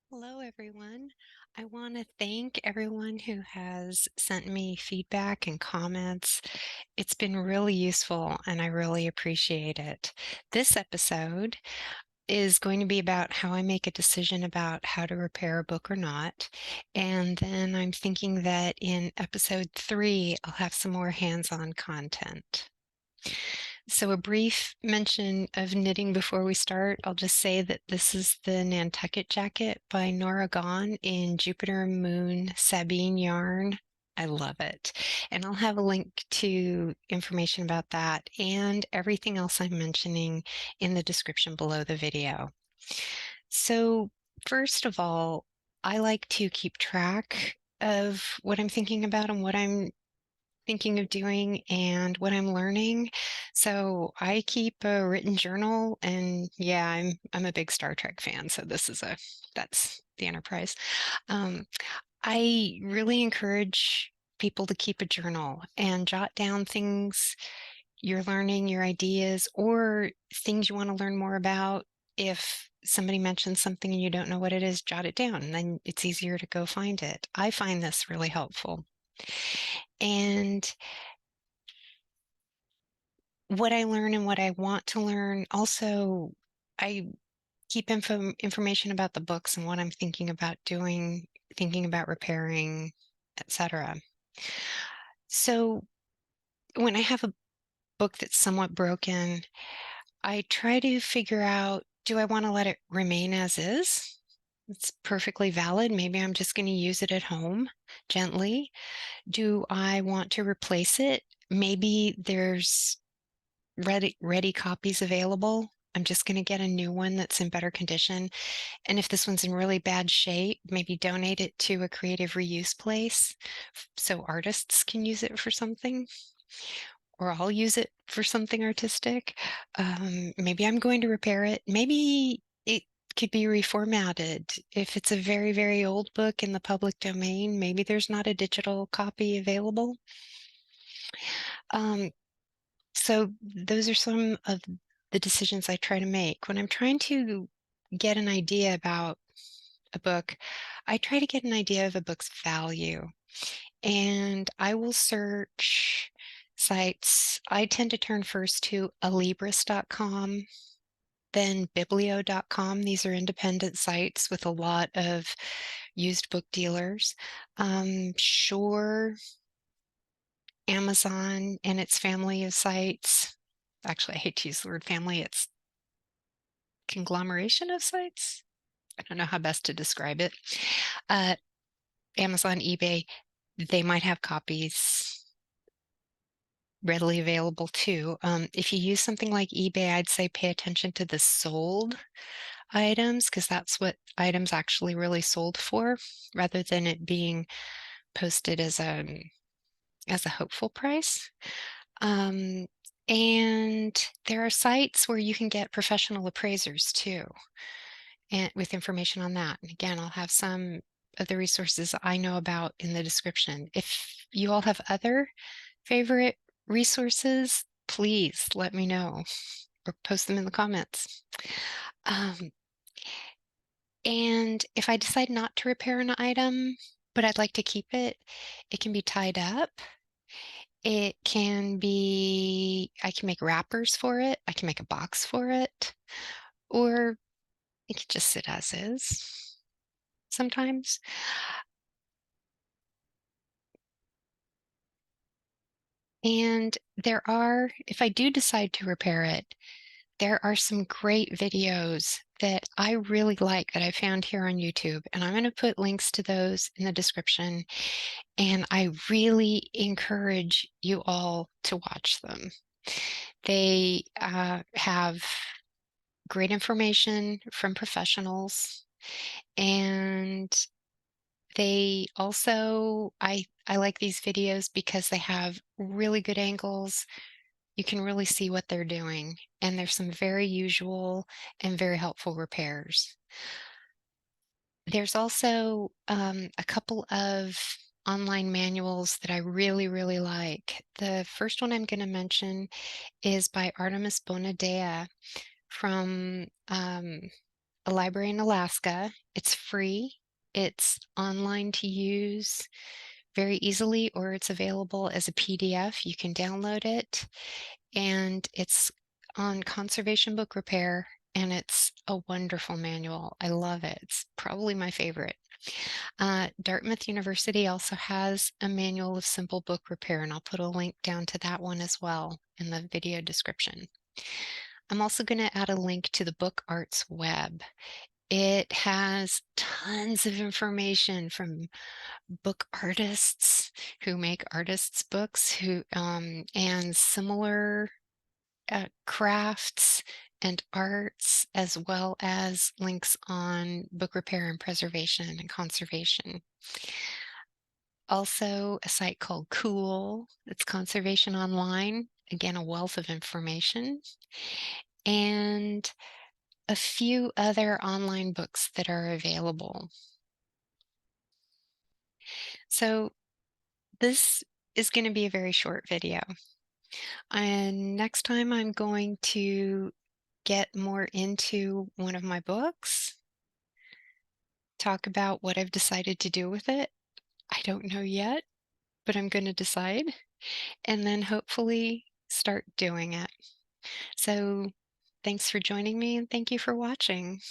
Hello, everyone. I want to thank everyone who has sent me feedback and comments. It's been really useful and I really appreciate it. This episode is going to be about how I make a decision about how to repair a book or not. And then I'm thinking that in episode 3, I'll have some more hands-on content. So a brief mention of knitting before we start. I'll just say that this is the Nantucket jacket by Nora Gahn in Jupiter Moon Sabine yarn. I love it. And I'll have a link to information about that and everything else I'm mentioning in the description below the video. So first of all, I like to keep track of what I'm thinking about and what I'm thinking of doing and what I'm learning. So I keep a written journal, and yeah, I'm a big Star Trek fan, so that's the Enterprise. Um, I really encourage people to keep a journal and jot down things you're learning, your ideas, or things you want to learn more about. If somebody mentions something and you don't know what it is, jot it down, and then it's easier to go find it. I find this really helpful. And what I learn and what I want to learn. Also, I keep information about the books and what I'm thinking about doing, thinking about repairing, etc. So when I have a book that's somewhat broken, I try to figure out, do I want to let it remain as is? It's perfectly valid. Maybe I'm just going to use it at home gently. Do I want to replace it? Maybe there's ready copies available. I'm just going to get a new one that's in better condition. And if this one's in really bad shape, maybe donate it to a creative reuse place so artists can use it for something, or I'll use it for something artistic. Maybe I'm going to repair it. Maybe it could be reformatted. If it's a very, very old book in the public domain, maybe there's not a digital copy available. Um, So those are some of the decisions I try to make. When I'm trying to get an idea about a book, I try to get an idea of a book's value. And I will search sites. I tend to turn first to alibris.com, then biblio.com. These are independent sites with a lot of used book dealers. Sure, Amazon and its family of sites. Actually, I hate to use the word family. It's conglomeration of sites. I don't know how best to describe it. Uh, Amazon, eBay, they might have copies readily available too. If you use something like eBay, I'd say pay attention to the sold items because that's what items actually really sold for, rather than it being posted as a hopeful price. Um, and there are sites where you can get professional appraisers too, and with information on that. And again, I'll have some of the resources I know about in the description. If you all have other favorite resources, please let me know or post them in the comments. Um, and if I decide not to repair an item, but I'd like to keep it, it can be tied up. It can be, I can make wrappers for it. I can make a box for it, or it can just sit as is sometimes. And there are, if I do decide to repair it, there are some great videos that I really like that I found here on YouTube. And I'm going to put links to those in the description. And I really encourage you all to watch them. They have great information from professionals, and they also, I like these videos because they have really good angles. You can really see what they're doing, and there's some very usual and very helpful repairs. There's also a couple of online manuals that I really, really like. The first one I'm going to mention is by Artemis Bonadea from a library in Alaska. It's free. It's online to use very easily, or it's available as a PDF. You can download it, and it's on conservation book repair, and it's a wonderful manual. I love it. It's probably my favorite. Dartmouth University also has a manual of simple book repair, and I'll put a link down to that one as well in the video description. I'm also going to add a link to the Book Arts web. It has tons of information from book artists who make artists' books and similar crafts and arts, as well as links on book repair and preservation and conservation. Also, a site called Cool, it's Conservation Online, again, a wealth of information, and a few other online books that are available. So this is going to be a very short video. And next time I'm going to get more into one of my books, talk about what I've decided to do with it. I don't know yet, but I'm going to decide, and then hopefully start doing it. So thanks for joining me, and thank you for watching.